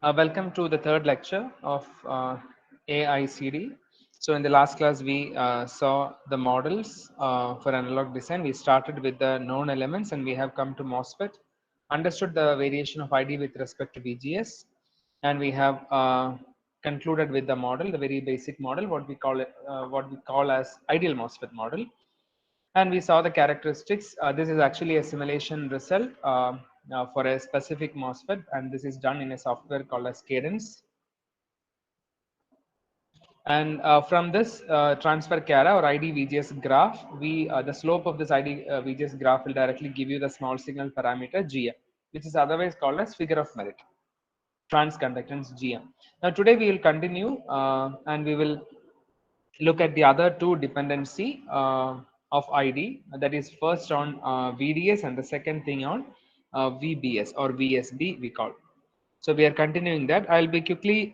Welcome to the third lecture of AICD. So in the last class, we saw the models for analog design. We started with the known elements and we have come to MOSFET, understood the variation of ID with respect to VGS, and we have concluded with the model, the very basic model, what we call as ideal MOSFET model. And we saw the characteristics. This is actually a simulation result for a specific MOSFET, and this is done in a software called as Cadence. And from this transfer Cara or ID VGS graph, the slope of this ID VGS graph will directly give you the small signal parameter GM, which is otherwise called as figure of merit, transconductance GM. Now today we will continue and we will look at the other two dependency of ID, that is first on VDS and the second thing on VBS or VSB we call. So we are continuing that. I'll be quickly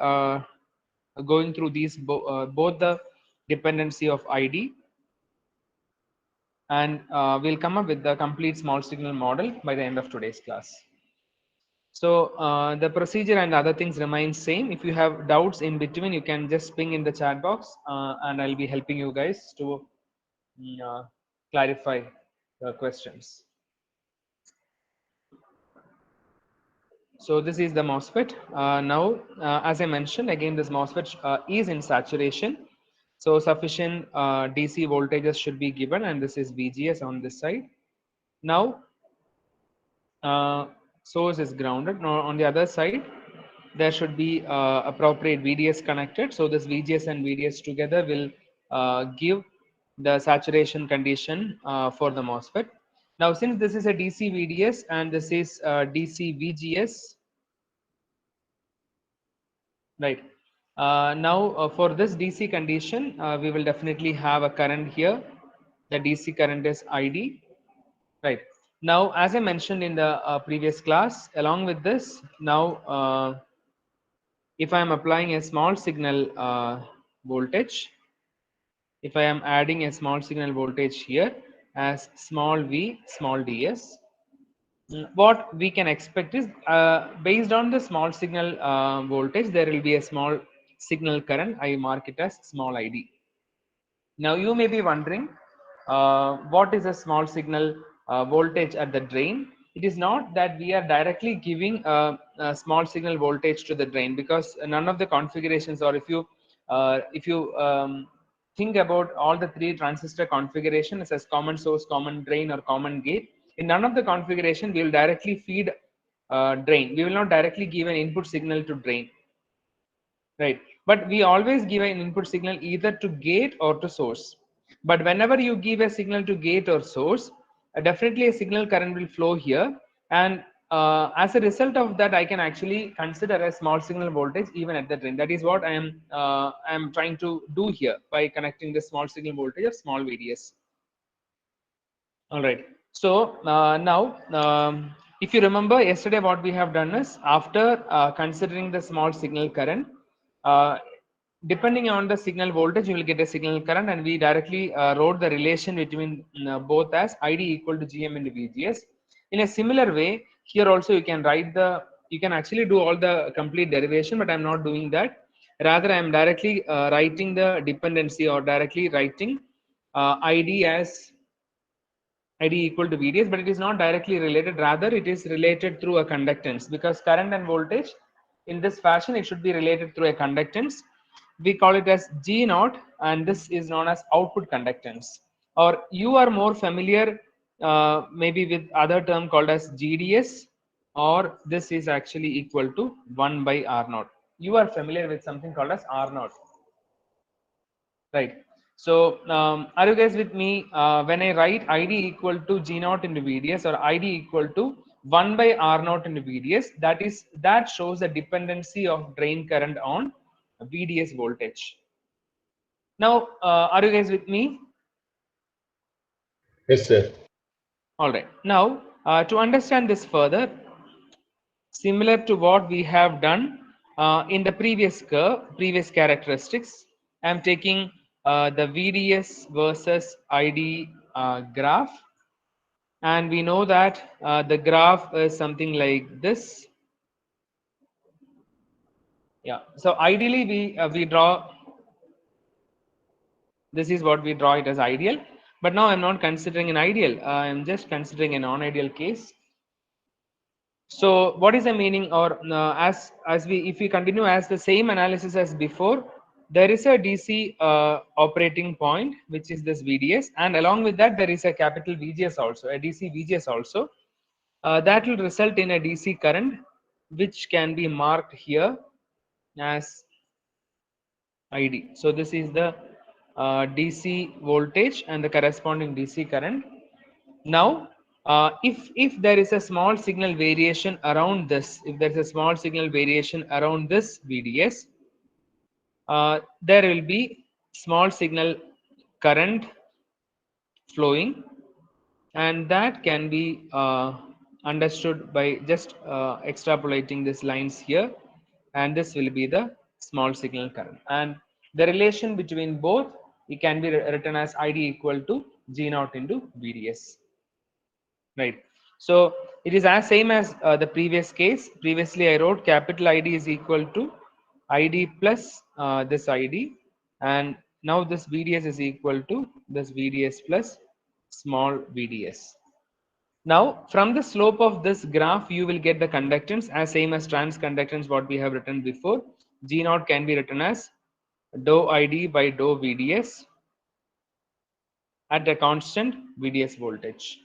going through these both the dependency of ID, and we'll come up with the complete small signal model by the end of today's class. So the procedure and other things remain same. If you have doubts in between, you can just ping in the chat box and I'll be helping you guys to clarify the questions. So this is the MOSFET. Now, as I mentioned, again, this MOSFET is in saturation. So sufficient DC voltages should be given, and this is VGS on this side. Now, source is grounded. Now, on the other side, there should be appropriate VDS connected. So this VGS and VDS together will give the saturation condition for the MOSFET. Now, since this is a DC VDS and this is DC VGS, right? Now, for this DC condition, we will definitely have a current here. The DC current is ID, right? Now, as I mentioned in the previous class, along with this, now if I am applying a small signal voltage, if I am adding a small signal voltage here as small v, small ds, what we can expect is based on the small signal voltage, there will be a small signal current. I mark it as small id. Now you may be wondering what is a small signal voltage at the drain. It is not that we are directly giving a small signal voltage to the drain, because none of the configurations, or if you think about all the three transistor configurations as common source, common drain, or common gate, in none of the configuration we will directly feed drain. We will not directly give an input signal to drain, right? But we always give an input signal either to gate or to source. But whenever you give a signal to gate or source, definitely a signal current will flow here, and as a result of that, I can actually consider a small signal voltage even at the drain. That is what I am trying to do here by connecting the small signal voltage of small VDS. All right. So now, if you remember yesterday, what we have done is, after considering the small signal current, uh, depending on the signal voltage, you will get a signal current, and we directly wrote the relation between both as ID equal to GM into VGS. In a similar way, here also you can write you can actually do all the complete derivation, but I'm not doing that. Rather, I'm directly writing the dependency, or directly writing ID as ID equal to VDS, but it is not directly related. Rather, it is related through a conductance, because current and voltage in this fashion, it should be related through a conductance. We call it as G naught, and this is known as output conductance. Or you are more familiar maybe with other term called as GDS, or this is actually equal to 1 by R naught. You are familiar with something called as R naught, right? So are you guys with me when I write ID equal to G naught into VDS, or ID equal to 1 by R naught into VDS, that shows the dependency of drain current on VDS voltage. Now are you guys with me? Yes, sir. All right. Now to understand this further, similar to what we have done in the previous curve, previous characteristics, I'm taking the VDS versus ID graph, and we know that the graph is something like this. Yeah, so ideally we draw, this is what we draw it as ideal, but now I'm not considering an ideal, I'm just considering a non-ideal case. So what is the meaning, or as we, if we continue as the same analysis as before, there is a DC operating point which is this VDS, and along with that there is a capital VGS also, a DC VGS also, that will result in a DC current which can be marked here as ID. So this is the DC voltage and the corresponding DC current. Now, if there is a small signal variation around this, if there is a small signal variation around this VDS, there will be small signal current flowing, and that can be understood by just extrapolating these lines here, and this will be the small signal current, and the relation between both, it can be written as ID equal to G naught into VDS, right? So it is as same as the previous case. Previously I wrote capital ID is equal to ID plus this ID, and now this VDS is equal to this VDS plus small VDS. Now from the slope of this graph you will get the conductance as same as trans conductance what we have written before. G naught can be written as dou ID by dou VDS at a constant VDS voltage,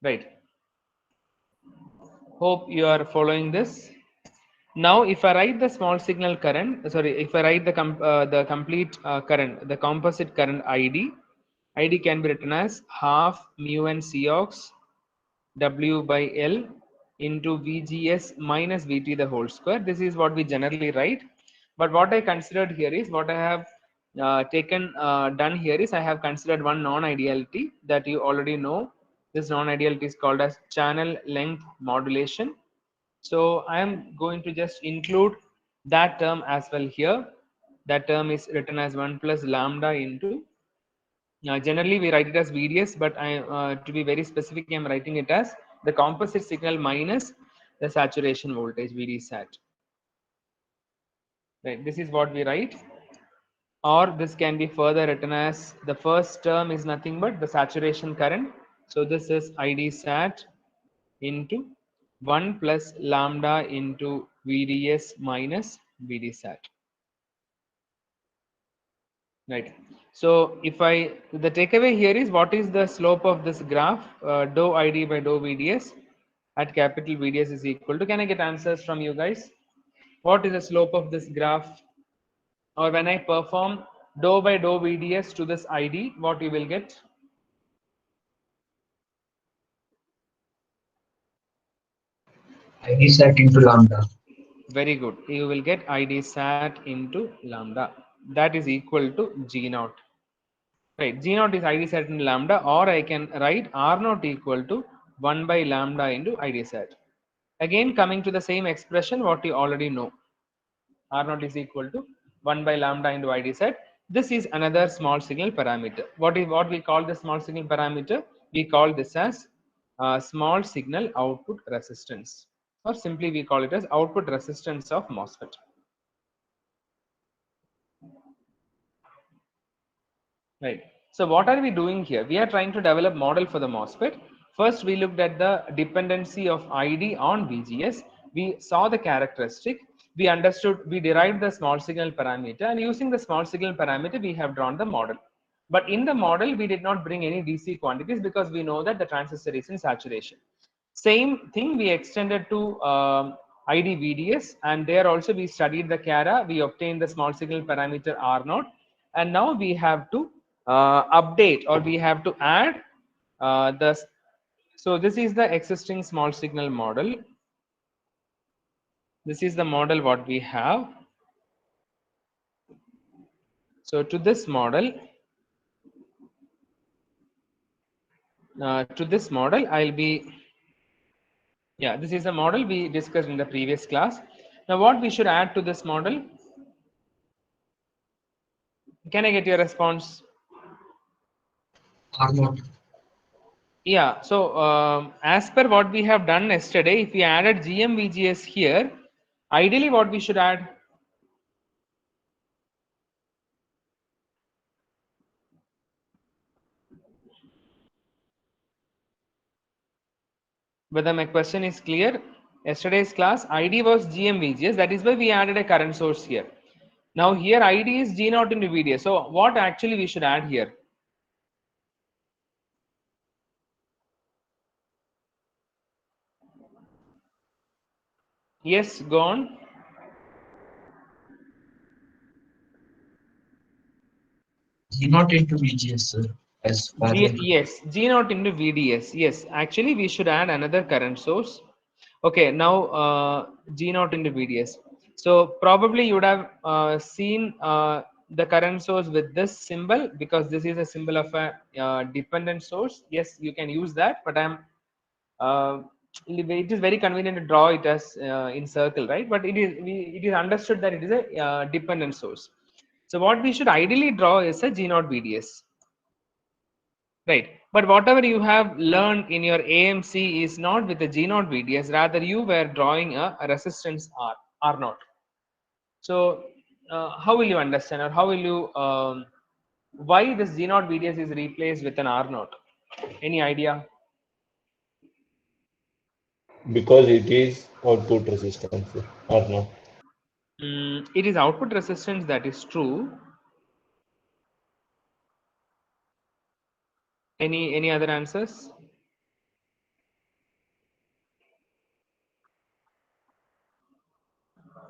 right? Hope you are following this. Now if I write the small signal current, sorry, if I write the complete current, the composite current ID can be written as half mu n Cox W by L into VGS minus VT the whole square. This is what we generally write. But what I considered here is, what I have done here is, I have considered one non-ideality that you already know. This non-ideality is called as channel length modulation. So I am going to just include that term as well here. That term is written as 1 plus lambda into, generally we write it as VDS, but to be very specific, I'm writing it as the composite signal minus the saturation voltage VD sat. Right, this is what we write. Or this can be further written as, the first term is nothing but the saturation current. So this is ID sat into 1 plus lambda into VDS minus VD sat. Right. So if the takeaway here is, what is the slope of this graph? Dou ID by dou VDS at capital VDS is equal to, can I get answers from you guys? What is the slope of this graph? Or when I perform dou by dou VDS to this ID, what you will get? ID sat into lambda. Very good. You will get ID sat into lambda. That is equal to G naught. Right, G naught is ID sat in lambda, or I can write R naught equal to 1 by lambda into ID sat. Again, coming to the same expression, what you already know. R naught is equal to 1 by lambda into ID sat. This is another small signal parameter. What we call the small signal parameter? We call this as small signal output resistance, or simply we call it as output resistance of MOSFET. Right. So what are we doing here? We are trying to develop model for the MOSFET. First, we looked at the dependency of ID on VGS. We saw the characteristic. We understood, we derived the small signal parameter, and using the small signal parameter, we have drawn the model. But in the model, we did not bring any DC quantities because we know that the transistor is in saturation. Same thing we extended to ID VDS, and there also we studied the CARA. We obtained the small signal parameter R naught, and now we have to update, or we have to add the. So this is the existing small signal model. This is the model what we have. So to this model, I'll be, yeah, this is the model we discussed in the previous class. Now what we should add to this model? Can I get your response? R naught. Yeah, so as per what we have done yesterday, if we added GMVGS here, Ideally, what we should add? Whether my question is clear? Yesterday's class, ID was GMVGS. That is why we added a current source here. Now here ID is G naught into VDS. So what actually we should add here? Yes, go on. G not into VGS, sir, as parallel. Yes, G naught into VDS. Yes, actually we should add another current source. Okay, now G naught into VDS. So probably you would have seen the current source with this symbol, because this is a symbol of a dependent source. Yes, you can use that, but uh, it is very convenient to draw it as in circle, right? But it is understood that it is a dependent source. So what we should ideally draw is a G naught VDS. Right. But whatever you have learned in your AMC is not with the G naught VDS, rather you were drawing a resistance R naught. So how will you understand, or how will you, why this G naught VDS is replaced with an R naught? Any idea? Because it is output resistance or no. It is output resistance, that is true. Any other answers?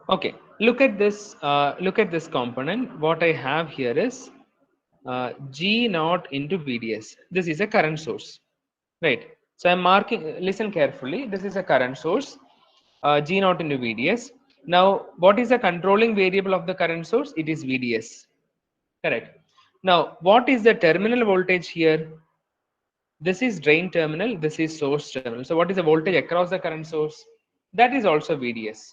Okay, look at this. Look at this component. What I have here is G naught into VDS. This is a current source, right? So I'm marking. Listen carefully. This is a current source, G naught into VDS. Now, what is the controlling variable of the current source? It is VDS. Correct. Now, what is the terminal voltage here? This is drain terminal. This is source terminal. So, what is the voltage across the current source? That is also VDS.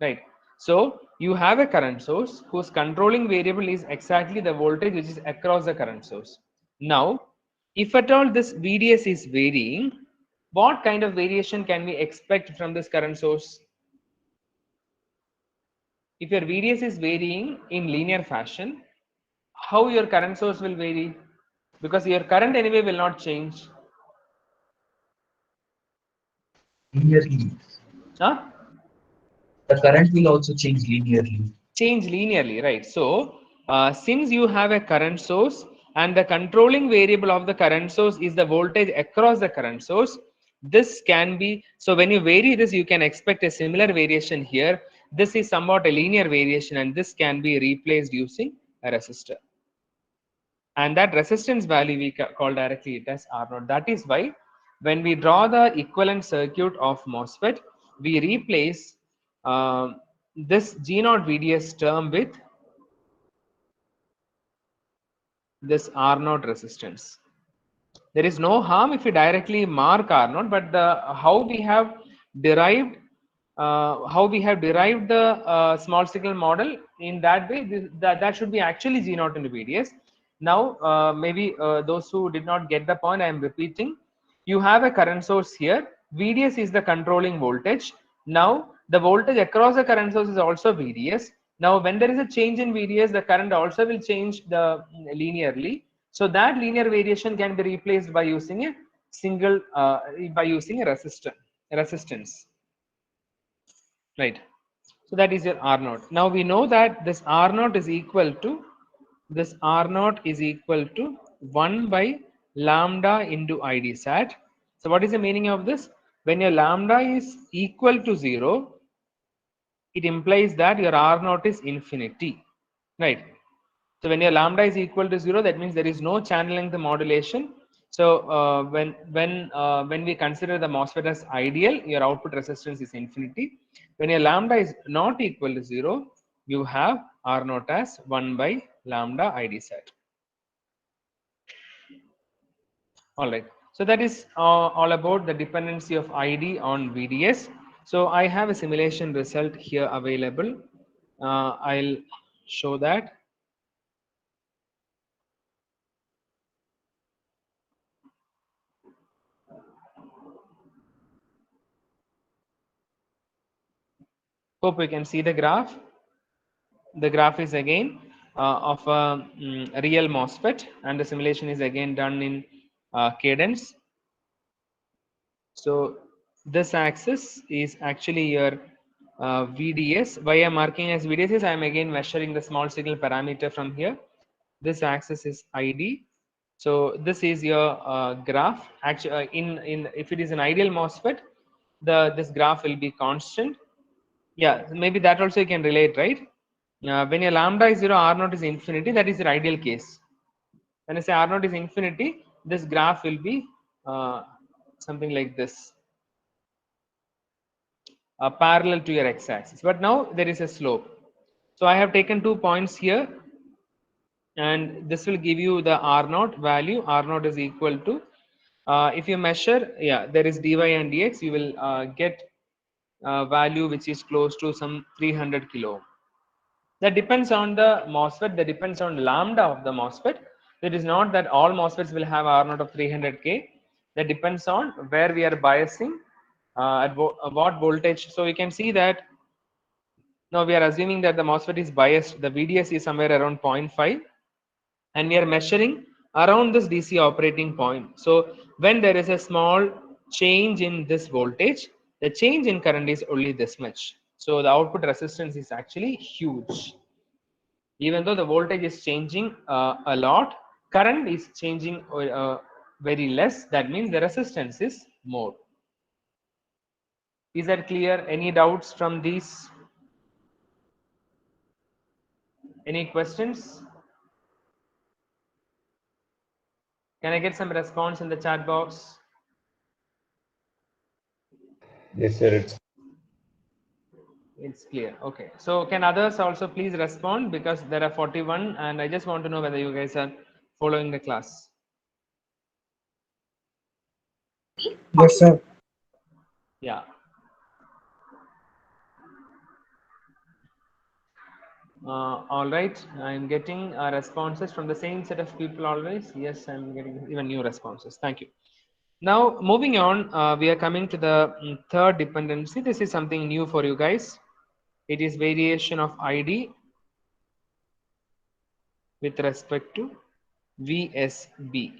Right. So you have a current source whose controlling variable is exactly the voltage which is across the current source. Now, if at all this VDS is varying, what kind of variation can we expect from this current source? If your VDS is varying in linear fashion, how your current source will vary? Because your current anyway will not change. Linearly. Huh? The current will also change linearly. Change linearly, right? So since you have a current source and the controlling variable of the current source is the voltage across the current source, this can be, so when you vary this, you can expect a similar variation here. This is somewhat a linear variation, and this can be replaced using a resistor, and that resistance value we call directly it as R naught. That is why when we draw the equivalent circuit of MOSFET, we replace this G naught VDS term with this R naught resistance. There is no harm if we directly mark R naught, but the derived how we have derived the small signal model in that way, that should be actually G naught into VDS. Now maybe those who did not get the point, I am repeating. You have a current source here. VDS is the controlling voltage. Now the voltage across the current source is also VDS. Now when there is a change in VDS, the current also will change the linearly. So that linear variation can be replaced by using a single by using a resistance, right? So that is your R naught. Now we know that this R naught is equal to 1 by lambda into ID sat. So what is the meaning of this? When your lambda is equal to 0, it implies that your R naught is infinity, right? So when your lambda is equal to 0, that means there is no channel length modulation. So when we consider the MOSFET as ideal, your output resistance is infinity. When your lambda is not equal to 0, you have R naught as 1 by lambda ID sat. All right. So that is all about the dependency of ID on VDS. So I have a simulation result here available. I'll show that. Hope you can see the graph. The graph is again of a real MOSFET, and the simulation is again done in Cadence. So this axis is actually your VDS. Why I'm marking as VDS is I'm again measuring the small signal parameter from here. This axis is ID. So this is your graph. Actually, in if it is an ideal MOSFET, this graph will be constant. Yeah, maybe that also you can relate, right? When your lambda is 0, R naught is infinity, that is your ideal case. When I say R naught is infinity, this graph will be something like this, parallel to your x-axis. But now there is a slope. So I have taken 2 points here, and this will give you the R naught value. R naught is equal to, if you measure, yeah, there is dy and dx, you will get value which is close to some 300 kilo. That depends on the MOSFET, that depends on lambda of the MOSFET. It is not that all MOSFETs will have R naught of 300K. That depends on where we are biasing, at what voltage. So you can see that now we are assuming that the MOSFET is biased. The VDS is somewhere around 0.5, and we are measuring around this DC operating point. So when there is a small change in this voltage, the change in current is only this much. So the output resistance is actually huge. Even though the voltage is changing a lot, current is changing very less. That means the resistance is more. Is that clear? Any doubts from these? Any questions? Can I get some response in the chat box? Yes, sir. It's clear. Okay. So can others also please respond, because there are 41 and I just want to know whether you guys are following the class. Yes, sir. Yeah. All right. I'm getting responses from the same set of people always. Yes, I'm getting even new responses. Thank you. Now, moving on, we are coming to the third dependency. This is something new for you guys. It is variation of ID with respect to VSB,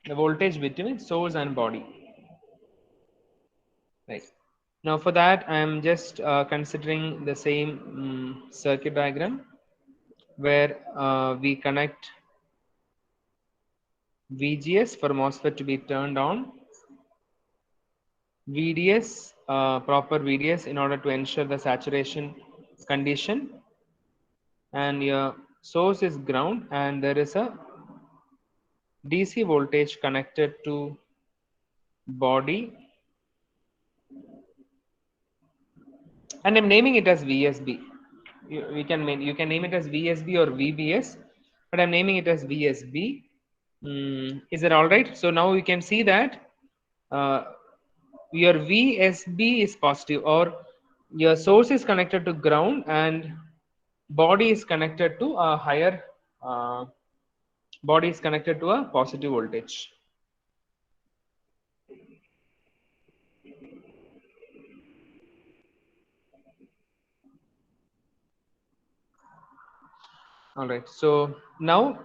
the voltage between source and body. Right. Now, for that, I am just considering the same circuit diagram where we connect VGS for MOSFET to be turned on, VDS, proper VDS in order to ensure the saturation condition, and your source is ground, and there is a DC voltage connected to body, and I'm naming it as VSB. You can name it as VSB or VBS, but I'm naming it as VSB. Is that all right? So now you can see that your VSB is positive, or your source is connected to ground and body is connected to a higher body is connected to a positive voltage. All right. So now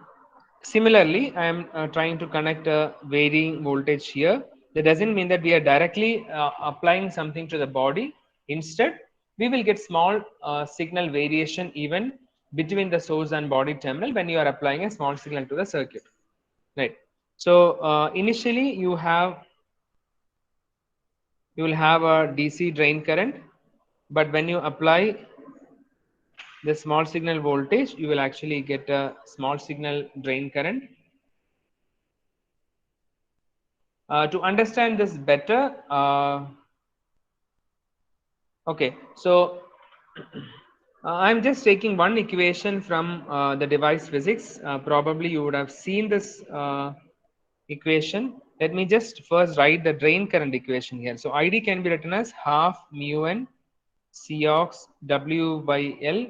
similarly, I am trying to connect a varying voltage here. That doesn't mean that we are directly applying something to the body. Instead, we will get small signal variation even between the source and body terminal when you are applying a small signal to the circuit. Right. So initially you will have a DC drain current, but when you apply the small signal voltage, you will actually get a small signal drain current. To understand this better, okay, so I'm just taking one equation from the device physics. Probably you would have seen this equation. Let me just first write the drain current equation here. So ID can be written as half mu n Cox W by L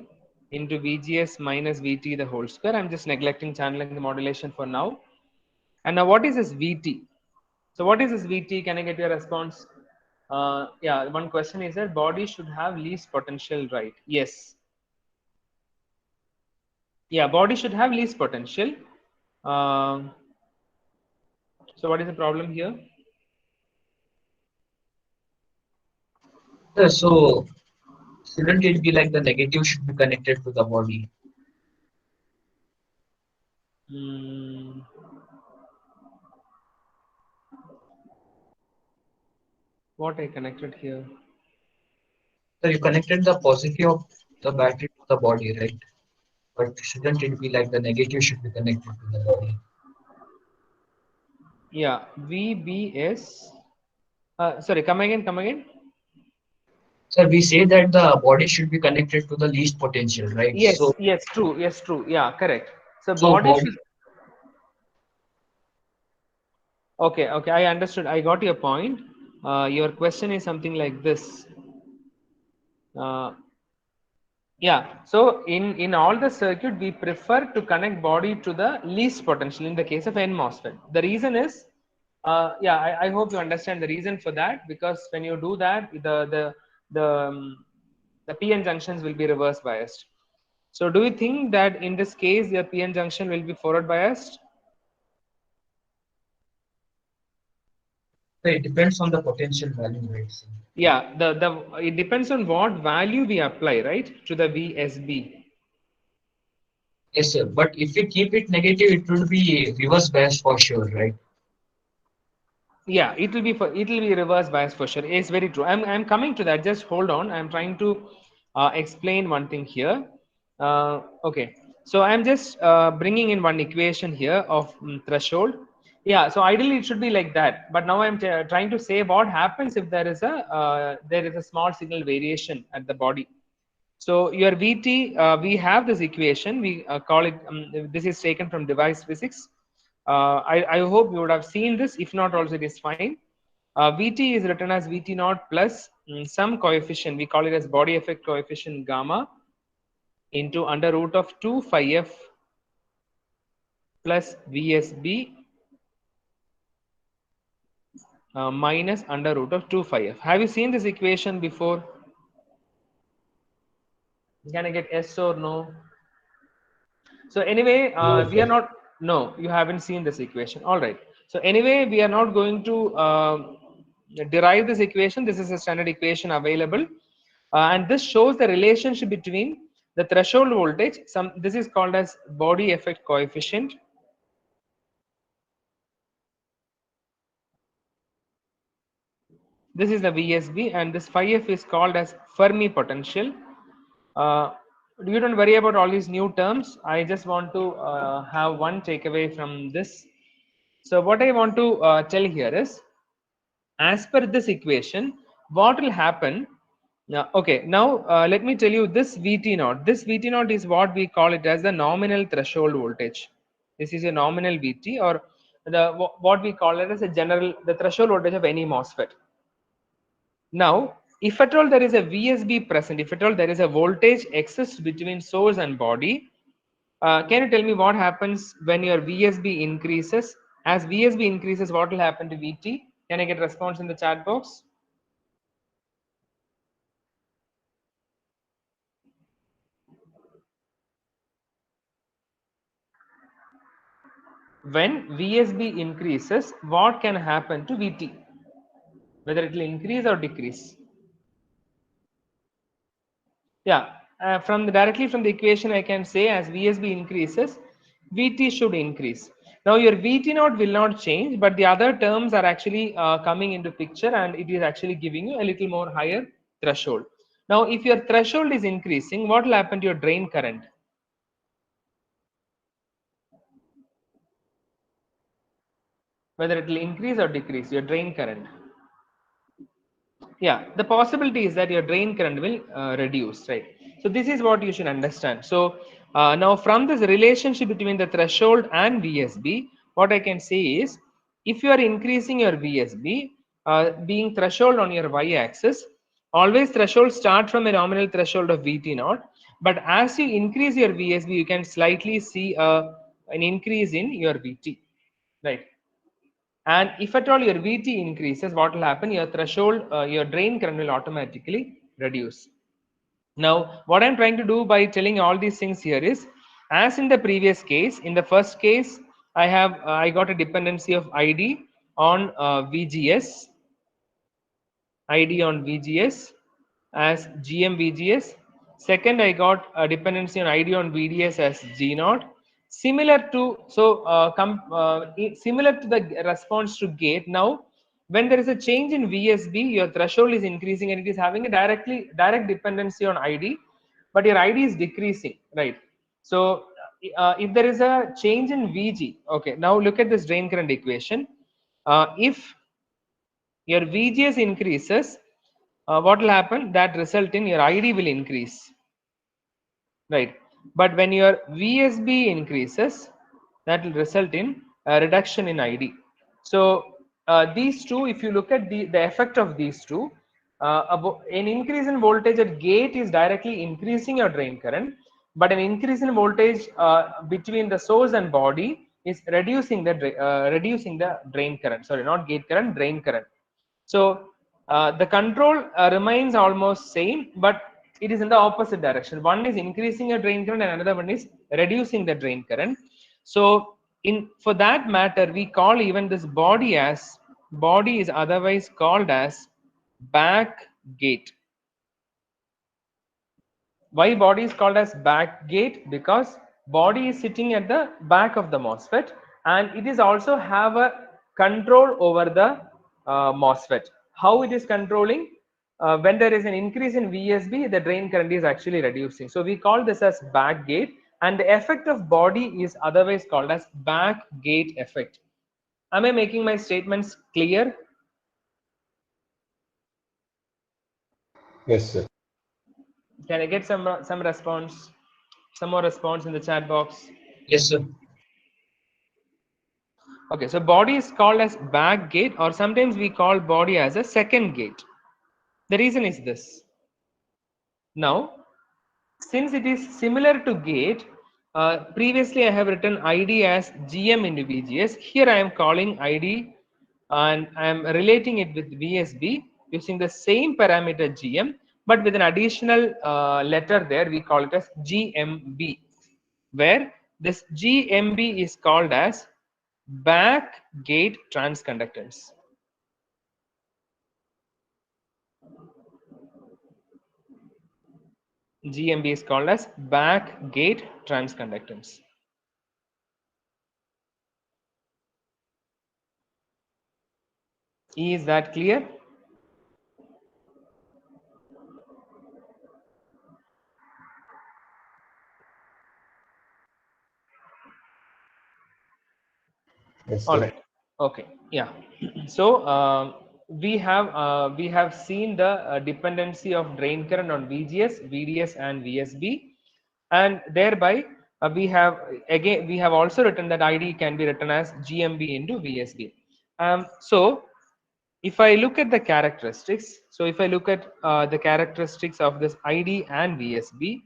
into VGS minus VT the whole square. I'm just neglecting channeling the modulation for now. And now what is this VT? So what is this VT? Can I get your response? Yeah, one question is that body should have least potential, right? Yes. Yeah, body should have least potential. Um, so what is the problem here? Sir, so shouldn't it be like the negative should be connected to the body? Hmm. What I connected here? So you connected the positive of the battery to the body, right? But shouldn't it be like the negative should be connected to the body? Yeah, VBS. Sorry, come again, come again. Sir, we say that the body should be connected to the least potential, right? Yes, yes, true, yes, true. Yeah, correct. So So body body, should. Okay, okay, I understood. I got your point. Your question is something like this. Uh, yeah, so in all the circuit, we prefer to connect body to the least potential in the case of N MOSFET. The reason is, yeah, I hope you understand the reason for that, because when you do that, the PN junctions will be reverse biased. So do you think that in this case, your PN junction will be forward biased? so it depends on the potential value, right? Sir? Yeah, the it depends on what value we apply, right, to the VSB. Yes, sir. But if we keep it negative, it will be reverse bias for sure, right? Yeah, it will be reverse bias for sure. It's very true. I'm coming to that. Just hold on. I'm trying to explain one thing here. Okay, so I'm just bringing in one equation here of threshold. Yeah, so ideally it should be like that. But now I'm trying to say what happens if there is a small signal variation at the body. So your VT, we have this equation. We call it. This is taken from device physics. I hope you would have seen this. If not, also it is fine. VT is written as VT naught plus some coefficient. We call it as body effect coefficient gamma into under root of 2 phi f plus VSB minus under root of 2 phi f. Have you seen this equation before? Can I get yes or no? So anyway, No, we are sir. not, no, you haven't seen this equation. All right. So anyway, we are not going to derive this equation. This is a standard equation available. And this shows the relationship between the threshold voltage. This is called as body effect coefficient. This is the VSB, and this phi f is called as Fermi potential. Uh, you don't worry about all these new terms. I just want to have one takeaway from this. So what I want to tell here is, as per this equation, what will happen? Now, okay, now let me tell you this VT naught. This VT naught is what we call it as the nominal threshold voltage. This is a nominal VT, or what we call it as a general, the threshold voltage of any MOSFET. Now, if at all there is a VSB present, if at all there is a voltage exists between source and body, can you tell me what happens when your VSB increases? As VSB increases, what will happen to VT? Can I get response in the chat box? When VSB increases, what can happen to VT? Whether it will increase or decrease? Yeah, directly from the equation, I can say as VSB increases, VT should increase. Now your VT naught will not change, but the other terms are actually coming into picture, and it is actually giving you a little more higher threshold. Now, if your threshold is increasing, what will happen to your drain current? Whether it will increase or decrease, your drain current. Yeah, the possibility is that your drain current will reduce, right? So this is what you should understand. So now from this relationship between the threshold and VSB, what I can say is, if you are increasing your VSB, being threshold on your y-axis, always threshold start from a nominal threshold of VT naught, but as you increase your VSB, you can slightly see an increase in your VT, right? And if at all your VT increases, what will happen? Your threshold, your drain current will automatically reduce. Now, what I'm trying to do by telling all these things here is, as in the previous case, in the first case, I got a dependency of ID on VGS, ID on VGS as GM VGS. Second, I got a dependency on ID on VDS as G0. Similar to similar to the response to gate. Now, when there is a change in VSB, your threshold is increasing and it is having a direct dependency on ID, but your ID is decreasing, right? So, if there is a change in VG, okay. Now look at this drain current equation. If your VGS increases, what will happen? That result in your ID will increase, right? But when your VSB increases, that will result in a reduction in ID. So these two, if you look at the effect of these two, an increase in voltage at gate is directly increasing your drain current, but an increase in voltage between the source and body is reducing the drain current. Sorry, not gate current, drain current. So the control remains almost same, but it is in the opposite direction. One is increasing a drain current and another one is reducing the drain current. So for that matter, we call even this body is otherwise called as back gate. Why body is called as back gate? Because body is sitting at the back of the MOSFET and it is also have a control over the MOSFET. How it is controlling? When there is an increase in VSB, the drain current is actually reducing. So we call this as back gate, and the effect of body is otherwise called as back gate effect. Am I making my statements clear? Yes, sir. Can I get some response? Some more response in the chat box. Yes, sir. Okay, so body is called as back gate, or sometimes we call body as a second gate. The reason is this. Now, since it is similar to gate, previously I have written ID as GM into VGS. Here I am calling ID and I am relating it with VSB using the same parameter GM, but with an additional letter there, we call it as GMB, where this GMB is called as back gate transconductance. GMB is called as back gate transconductance. Is that clear? Yes, All sir. right. Okay. Yeah. So we have seen the dependency of drain current on VGS, VDS, and VSB, and thereby we have also written that ID can be written as GMB into VSB. So if I look at the characteristics, so if I look at the characteristics of this ID and VSB,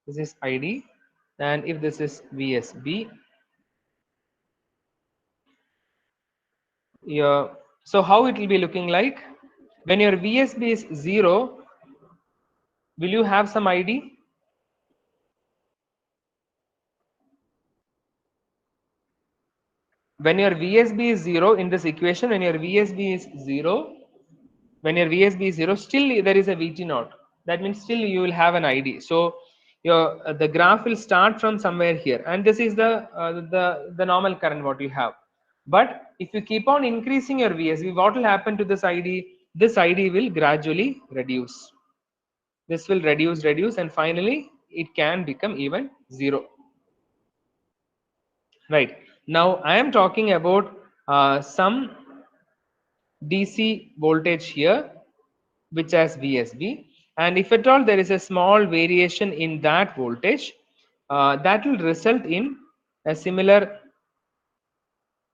this is ID, and if this is VSB, yeah. So how it will be looking like? When your VSB is 0, will you have some ID? When your VSB is 0 in this equation, when your VSB is 0, still there is a VT naught. That means still you will have an ID. So your the graph will start from somewhere here, and this is the normal current what you have. But if you keep on increasing your VSB, what will happen to this ID? This ID will gradually reduce. This will reduce, and finally it can become even 0. Right. Now I am talking about some DC voltage here, which has VSB, and if at all there is a small variation in that voltage, that will result in a similar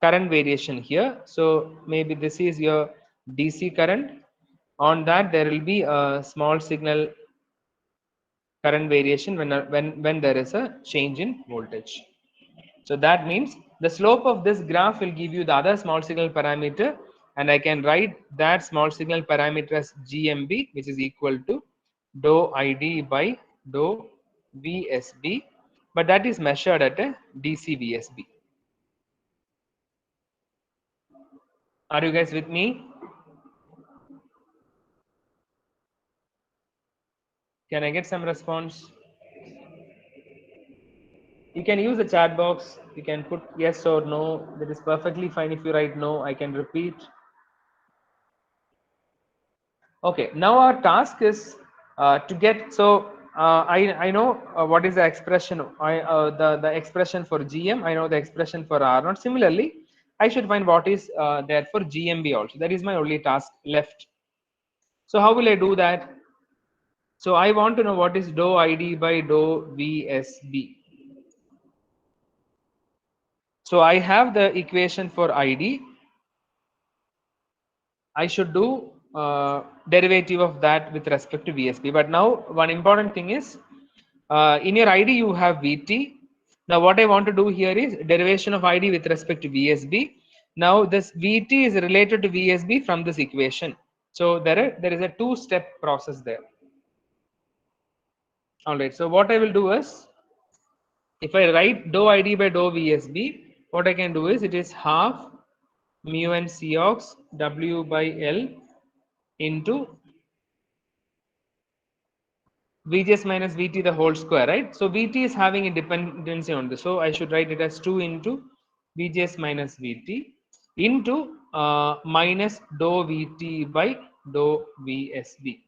current variation here. So maybe this is your DC current. On that there will be a small signal current variation when there is a change in voltage. So that means The slope of this graph will give you the other small signal parameter, and I can write that small signal parameter as GMB, which is equal to dou ID by dou VSB, but that is measured at a DC VSB. Are you guys with me? Can I get some response? You can use the chat box. You can put yes or no. That is perfectly fine. If you write no, I can repeat. Okay, now our task is to get, so I know what is the expression, the expression for GM, I know the expression for R0. Similarly, I should find what is there for GMB also. That is my only task left. So how will I do that? So I want to know what is dou ID by dou VSB. So I have the equation for ID. I should do derivative of that with respect to VSB. But now one important thing is, in your ID you have VT. Now what I want to do here is derivation of ID with respect to VSB. Now this VT is related to VSB from this equation. So there is a two-step process there. All right. So what I will do is, if I write dou ID by dou VSB, what I can do is it is half mu n Cox W by L into Vgs minus Vt the whole square, right? So Vt is having a dependency on this. So I should write it as 2 into Vgs minus Vt into minus dou Vt by dou Vsb.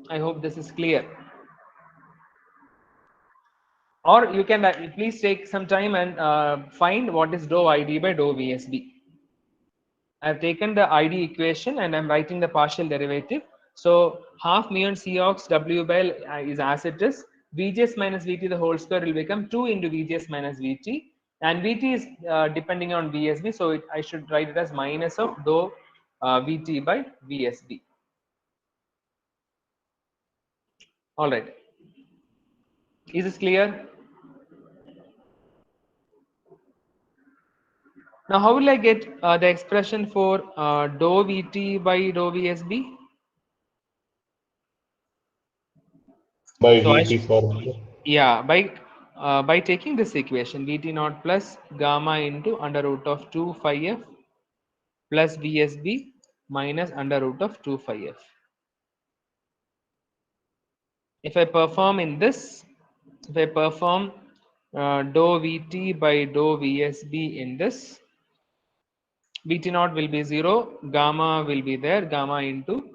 I hope this is clear. Or you can please take some time and find what is dou ID by dou VSB. I have taken the ID equation and I'm writing the partial derivative. So half mu n Cox W by L is as it is. Vgs minus Vt the whole square will become 2 into Vgs minus Vt, and Vt is depending on VSB, so I should write it as minus of dou Vt by VSB. All right. Is this clear? Now, how will I get the expression for dou Vt by dou VSB? By So VT formula. yeah, by taking this equation Vt naught plus gamma into under root of 2 phi f plus VSB minus under root of 2 phi f. If I perform in this, if I perform dou Vt by dou VSB in this, Vt naught will be 0, gamma will be there, gamma into,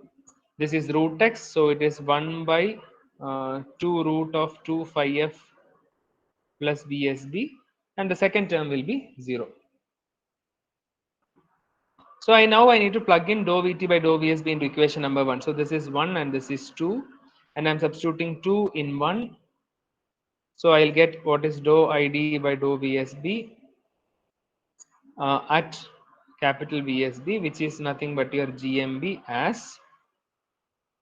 this is root x, so it is 1 by 2 root of 2 phi f plus VSB, and the second term will be 0. So I need to plug in dou Vt by dou VSB into equation number 1. So this is 1 and this is 2, and I'm substituting 2 in 1. So I'll get what is dou ID by dou VSB at capital VSB, which is nothing but your GMB, as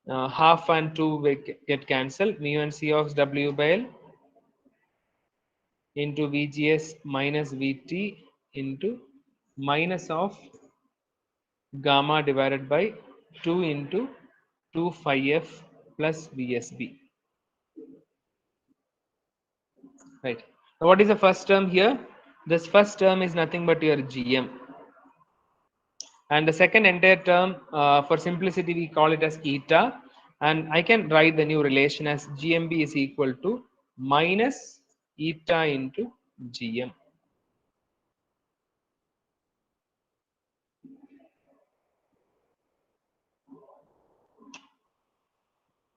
half and 2 will get cancelled, mu and Cox W by L into VGS minus VT into minus of gamma divided by 2 into 2 phi f plus VSB. Right. Now what is the first term here? This first term is nothing but your GM. And the second entire term, for simplicity, we call it as eta. And I can write the new relation as GMB is equal to minus eta into GM.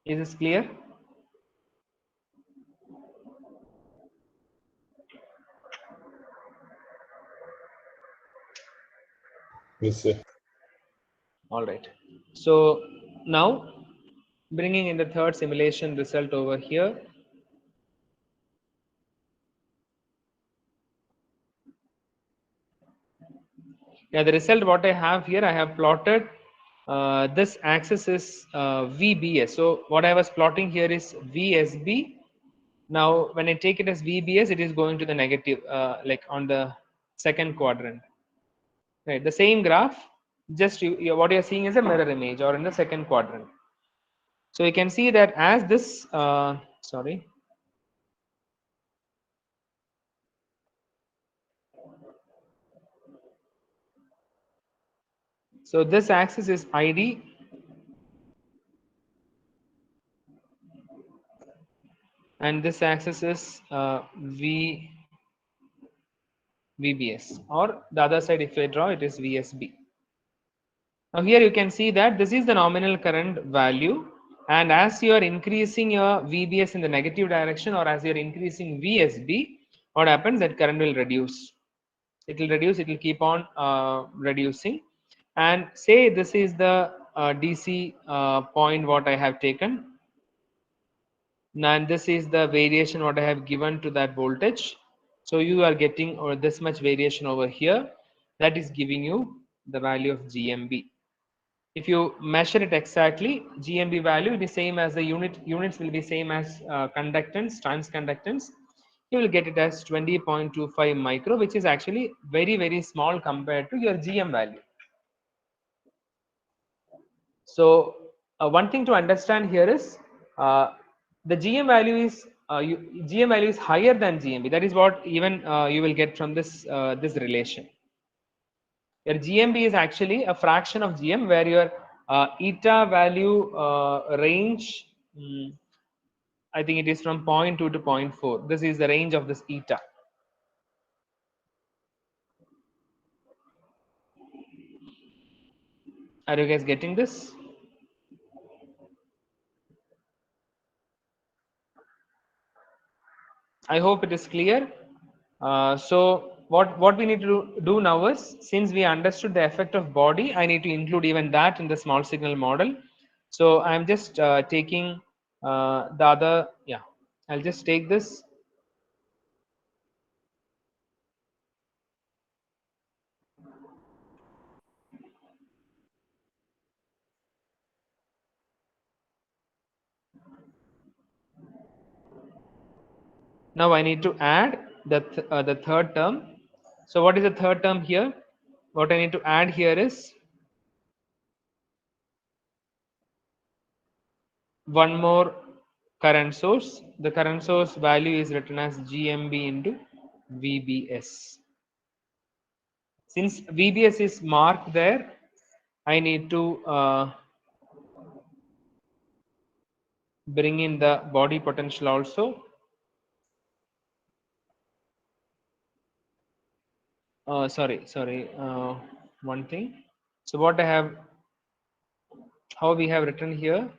Is this clear? Yes, sir. All right. So now bringing in the third simulation result over here. Yeah, the result what I have here, I have plotted this axis is VBS. So what I was plotting here is VSB. Now, when I take it as VBS, it is going to the negative, like on the second quadrant. Right, the same graph, just what you're seeing is a mirror image or in the second quadrant. So you can see that as this, sorry. So this axis is ID and this axis is VBS, or the other side if I draw it is VSB. Now here you can see that this is the nominal current value, and as you are increasing your VBS in the negative direction or as you are increasing VSB, what happens, that current will reduce. It will reduce, it will keep on reducing. And say this is the DC point what I have taken, and this is the variation what I have given to that voltage. So you are getting or this much variation over here, that is giving you the value of GMB. If you measure it exactly, GMB value is same as the units will be same as conductance, transconductance. You will get it as 20.25 micro, which is actually very small compared to your GM value. So one thing to understand here is the GM value is GM value is higher than GMB. That is what even you will get from this this relation. Your GMB is actually a fraction of GM, where your eta value range, I think it is from 0.2 to 0.4. This is the range of this eta. Are you guys getting this? I hope it is clear. So what we need to do now is, since we understood the effect of body, I need to include even that in the small signal model. So I'm just taking the other, yeah, I'll just take this. Now I need to add the third term. So what is the third term here? What I need to add here is one more current source. The current source value is written as GMB into VBS. Since VBS is marked there, I need to bring in the body potential also. Sorry, one thing. So what I have, how we have written here.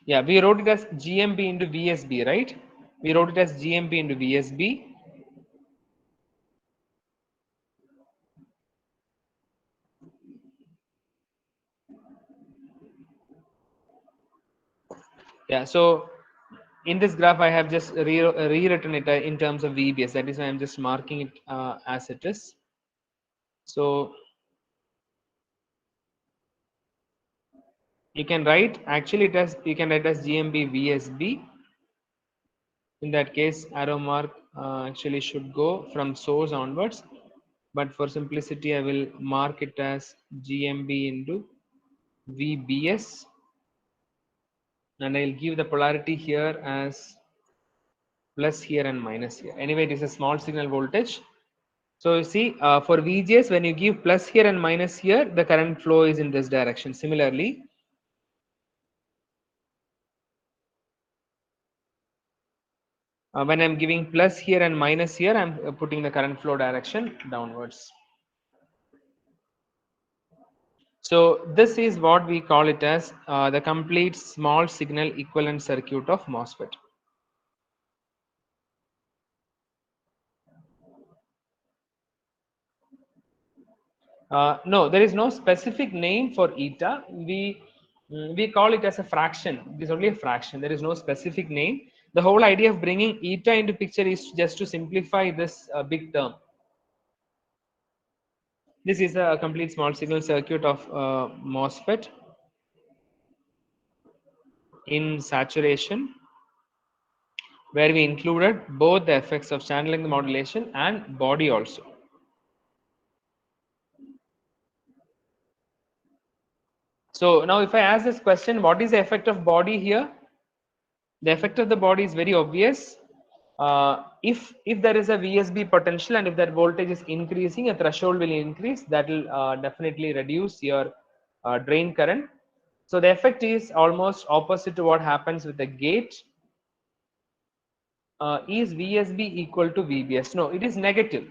Yeah, we wrote it as GMB into VSB, right? We wrote it as GMB into VSB. Yeah, so in this graph, I have just rewritten it in terms of VBS. That is why I'm just marking it as it is. So you can write, actually it as, you can write as GMB VSB. In that case, arrow mark actually should go from source onwards. But for simplicity, I will mark it as GMB into VBS. And I'll give the polarity here as plus here and minus here. Anyway, it is a small signal voltage. So you see, for VGS, when you give plus here and minus here, the current flow is in this direction. Similarly, when I'm giving plus here and minus here, I'm putting the current flow direction downwards. So this is what we call it as the complete small signal equivalent circuit of MOSFET. No, there is no specific name for eta. We call it as a fraction. It is only a fraction. There is no specific name. The whole idea of bringing eta into picture is just to simplify this big term. This is a complete small signal circuit of MOSFET. in saturation, where we included both the effects of channel length modulation and body also. So now if I ask this question, what is the effect of body here? The effect of the body is very obvious. If there is a VSB potential and if that voltage is increasing, a threshold will increase. That will definitely reduce your drain current. So the effect is almost opposite to what happens with the gate. Is VSB equal to VBS? No, it is negative.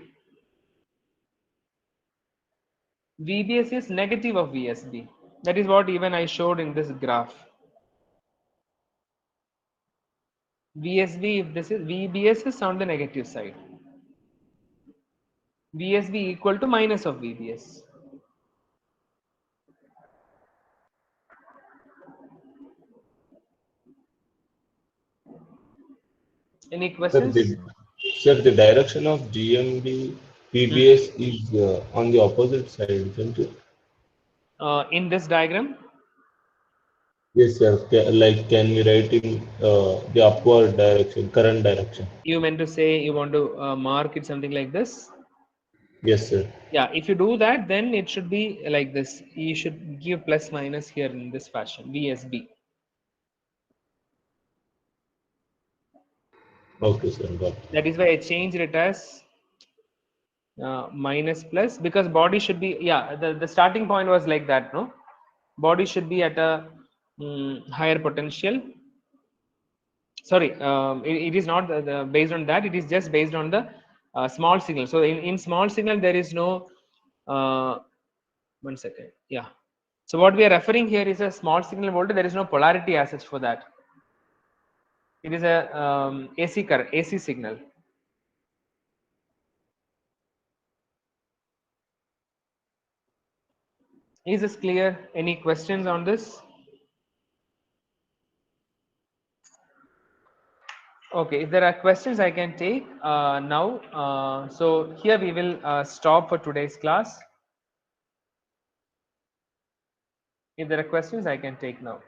VBS is negative of VSB. That is what even I showed in this graph. VSB, if this is VBS, is on the negative side. VSB equal to minus of VBS. Any questions? Sir, the direction of GMB PBS is on the opposite side, isn't it? In this diagram? Yes, sir. Can we write in the upward direction, current direction? You meant to say you want to mark it something like this? Yes, sir. Yeah, if you do that, then it should be like this. You should give plus minus here in this fashion, VSB. Okay, sir. Got it. That is why I changed it as minus plus, because body should be, yeah, the starting point was like that, no? Body should be at a higher potential. Sorry, it is not based on that. It is just based on the small signal. So in small signal, there is no, 1 second. Yeah. So what we are referring here is a small signal voltage. There is no polarity as such for that. It is a AC current, AC signal. Is this clear? Any questions on this? Okay, if there are questions, I can take now. So here we will stop for today's class. If there are questions, I can take now.